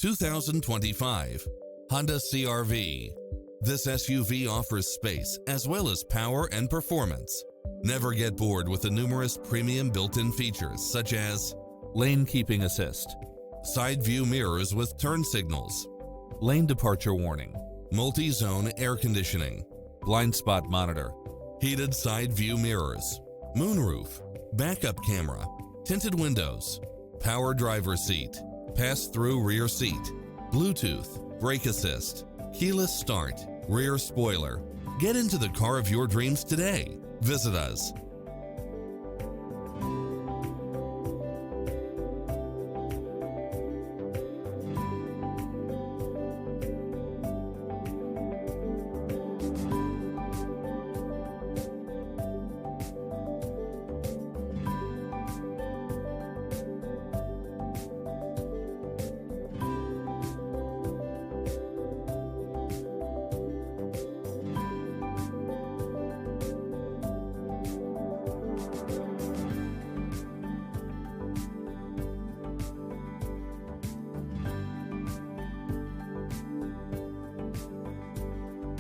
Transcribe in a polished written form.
2025 Honda CR-V. This SUV offers space as well as power and performance. Never get bored with the numerous premium built-in features such as lane keeping assist, side view mirrors with turn signals, lane departure warning, multi-zone air conditioning, blind spot monitor, heated side view mirrors, moonroof, backup camera, tinted windows, power driver's seat, pass-through rear seat, Bluetooth, brake assist, keyless start, rear spoiler. Get into the car of your dreams today. Visit us.